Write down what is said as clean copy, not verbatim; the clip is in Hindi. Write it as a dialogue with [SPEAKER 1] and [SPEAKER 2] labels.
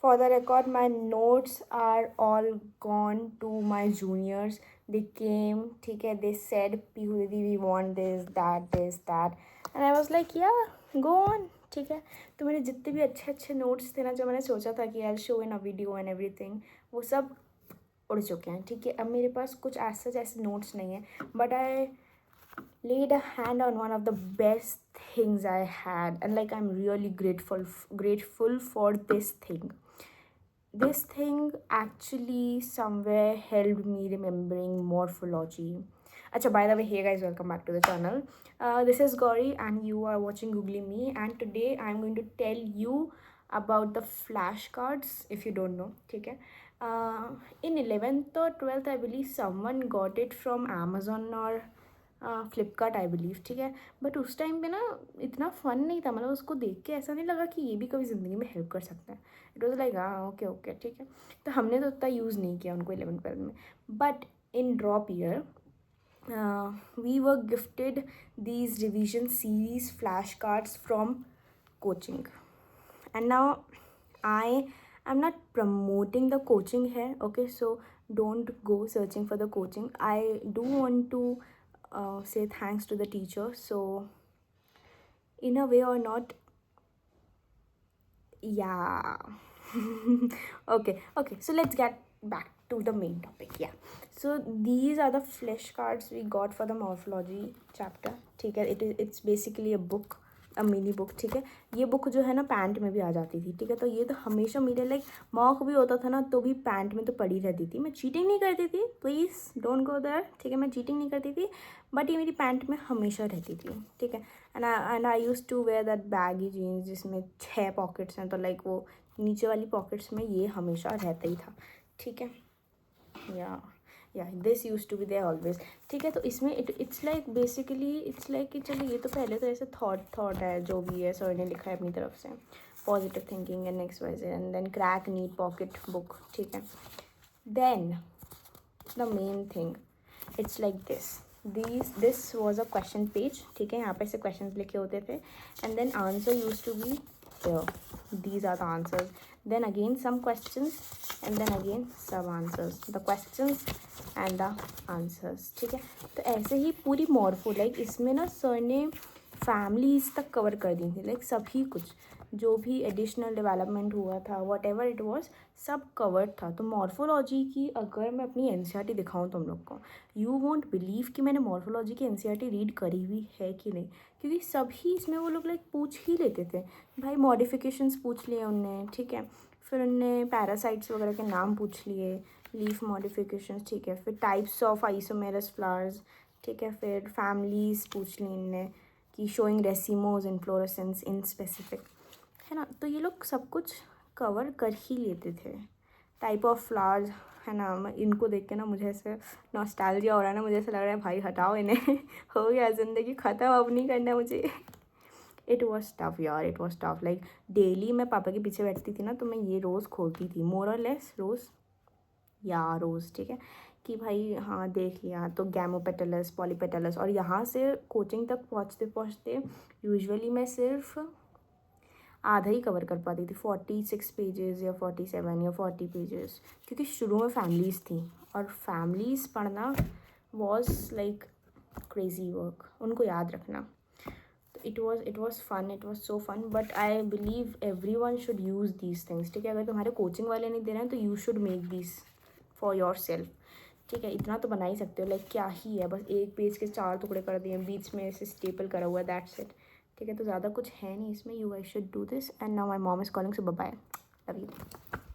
[SPEAKER 1] For the record, my notes are all gone to my juniors. They came, ठीक है, they said, Pihu Didi, we want this, that. And I was like, yeah, go on, ठीक है. तो मेरे जितने भी अच्छे अच्छे notes थे ना, जो मैंने सोचा था कि I'll show in a video and everything, वो सब उड़ चुके हैं, ठीक है. अब मेरे पास कुछ ऐसे notes नहीं है. But I laid a hand on one of the best things I had, and like I'm really grateful for this thing. This thing actually somewhere helped me remembering morphology. Acha, by the way, hey guys, welcome back to the channel. This is Gauri and you are watching Googly Me, and today I'm going to tell you about the flashcards if you don't know. Okay. In 11th or 12th, I believe someone got it from Amazon or Flipkart I believe, ठीक है. बट उस टाइम पे ना इतना फ़न नहीं था, मतलब उसको देख के ऐसा नहीं लगा कि ये भी कभी ज़िंदगी में हेल्प कर सकता है. इट वॉज लाइक हाँ ओके ओके ठीक है. तो हमने तो उतना यूज़ नहीं किया उनको 11th-12th में. But in drop year we were gifted these revision series flashcards from coaching. And now I am not promoting the coaching here, okay, so don't go searching for the coaching. I do want to say thanks to the teacher, so in a way or not, yeah. Okay, so let's get back to the main topic. Yeah, so these are the flashcards we got for the morphology chapter, ठीक है. It's basically a book, a mini book, ठीक है. ये बुक जो है ना पैंट में भी आ जाती थी, ठीक है. तो ये तो हमेशा मेरे लाइक मॉक भी होता था ना तो भी पैंट में तो पड़ी रहती थी. मैं चीटिंग नहीं करती थी, प्लीज़ डोंट गो देयर, ठीक है. मैं चीटिंग नहीं करती थी, बट ये मेरी पैंट में हमेशा रहती थी, ठीक है. And I used to wear that baggy jeans जिसमें 6 पॉकेट्स हैं, तो लाइक वो नीचे वाली पॉकेट्स में ये हमेशा रहता ही था, ठीक है. या this used to be there always, ठीक है. तो इसमें it's like basically it's like कि चलो ये तो पहले तो ऐसे थॉट है जो भी है सर ने लिखा है अपनी तरफ से, positive thinking and XYZ and then crack NEET pocket book, ठीक है. Then the main thing, it's like this was a question page, ठीक है. यहाँ पे ऐसे क्वेश्चन लिखे होते थे and then answer used to be these are the answers, then again some questions and then again some answers, the questions and the answers, ठीक है. तो ऐसे ही पूरी मॉर्फो लाइक इसमें ना सर ने फैमिलीज़ तक कवर कर दी थी, लाइक सभी कुछ जो भी एडिशनल डेवलपमेंट हुआ था वट एवर इट वॉज सब कवर्ड था. तो मॉर्फोलॉजी की अगर मैं अपनी NCERT दिखाऊँ तुम लोग को, यू वोंट बिलीव कि मैंने मॉर्फोलॉजी की NCERT रीड करी हुई है कि नहीं, क्योंकि सभी इसमें वो लोग लाइक पूछ ही लेते थे भाई. मॉडिफिकेशंस पूछ लिए उनने, ठीक है. फिर उनने पैरासाइट्स वगैरह के नाम पूछ लिए, लीफ मॉडिफिकेशंस, ठीक है. फिर टाइप्स ऑफ आइसोमेरस फ्लावर्स, ठीक है. फिर फैमिलीज पूछ ली इनने कि showing racemose inflorescence in specific, है ना. तो ये लोग सब कुछ कवर कर ही लेते थे. टाइप ऑफ फ्लावर्स, है ना. इनको देख के ना मुझे ऐसे नॉस्टैल्जिया हो रहा है ना, मुझे ऐसा लग रहा है भाई हटाओ इन्हें हो गया ज़िंदगी ख़त्म, अब नहीं करना मुझे. इट वॉज टफ यार, it was tough. Like daily मैं पापा के पीछे बैठती थी ना तो मैं ये रोज़ खोलती थी, मोर और लेस रोज़, ठीक है. कि भाई हाँ देख लिया तो गैमोपेटलस पॉलीपेटलस, और यहाँ से कोचिंग तक पहुँचते पहुँचते यूजुअली मैं सिर्फ आधा ही कवर कर पाती थी, 46 पेजेस या 47 या 40 पेजेस, क्योंकि शुरू में फैमिलीज़ थी और फैमिलीज़ पढ़ना वॉज लाइक क्रेजी वर्क, उनको याद रखना. it was fun, it was so fun, but I believe everyone should use these things, ठीक है. अगर तुम्हारे कोचिंग वाले नहीं दे रहे हैं तो you should make these for yourself, ठीक है. इतना तो बना ही सकते हो, लाइक क्या ही है, बस एक पेज के 4 टुकड़े कर दिए, बीच में ऐसे स्टेपल करा हुआ है, दैट्स इट, ठीक है. तो ज़्यादा कुछ है नहीं इसमें. You guys should do this and now my mom is calling, so bye bye, love you.